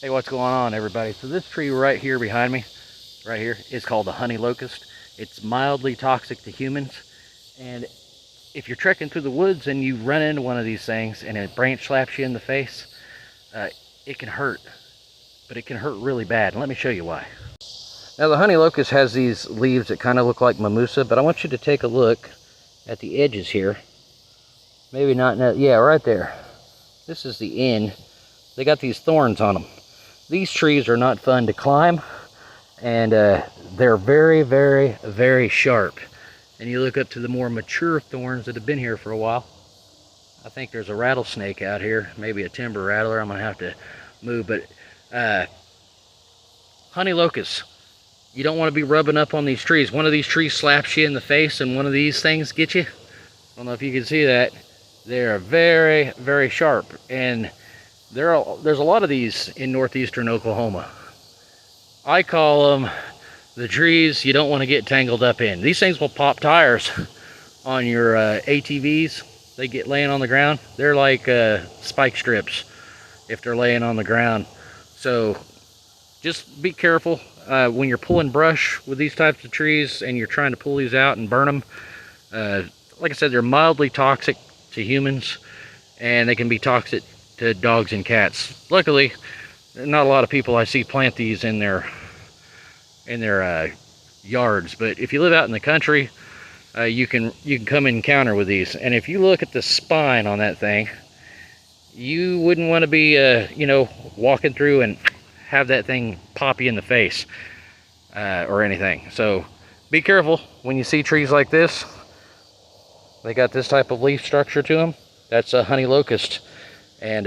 Hey, what's going on, everybody? So this tree right here behind me, right here, is called the honey locust. It's mildly toxic to humans, and if you're trekking through the woods and you run into one of these things and a branch slaps you in the face, uh, it can hurt, but it can hurt really bad. And let me show you why. Now the honey locust has these leaves that kind of look like mimosa, but I want you to take a look at the edges here. Maybe not, yeah, right there. This is the end. They got these thorns on them. These trees are not fun to climb, and they're very, very, very sharp. And you look up to the more mature thorns that have been here for a while. I think there's a rattlesnake out here, maybe a timber rattler. I'm gonna have to move, but honey locusts, you don't want to be rubbing up on these trees. One of these trees slaps you in the face and one of these things get you. I don't know if you can see that. They're very, very sharp, and there's a lot of these in northeastern Oklahoma. I call them the trees you don't want to get tangled up in. These things will pop tires on your ATVs. They get laying on the ground. They're like spike strips if they're laying on the ground. So just be careful when you're pulling brush with these types of trees and you're trying to pull these out and burn them. Like I said, they're mildly toxic to humans, and they can be toxic to dogs and cats. Luckily, not a lot of people I see plant these in their yards, but if you live out in the country, you can come in encounter with these. And if you look at the spine on that thing, you wouldn't want to be walking through and have that thing pop you in the face or anything. So be careful when you see trees like this. They got this type of leaf structure to them. That's a honey locust, and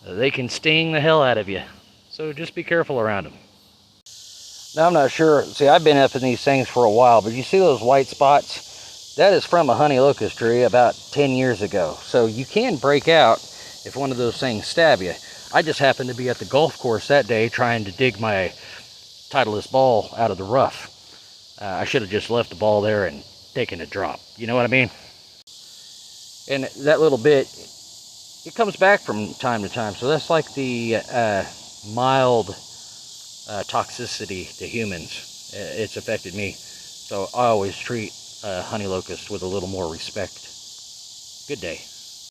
they can sting the hell out of you. So just be careful around them. Now I'm not sure, see, I've been up in these things for a while, but you see those white spots? That is from a honey locust tree about 10 years ago. So you can break out if one of those things stab you. I just happened to be at the golf course that day trying to dig my Titleist ball out of the rough. I should have just left the ball there and taken a drop. You know what I mean? And that little bit, it comes back from time to time. So that's like the mild toxicity to humans. It's affected me. So I always treat honey locust with a little more respect. Good day.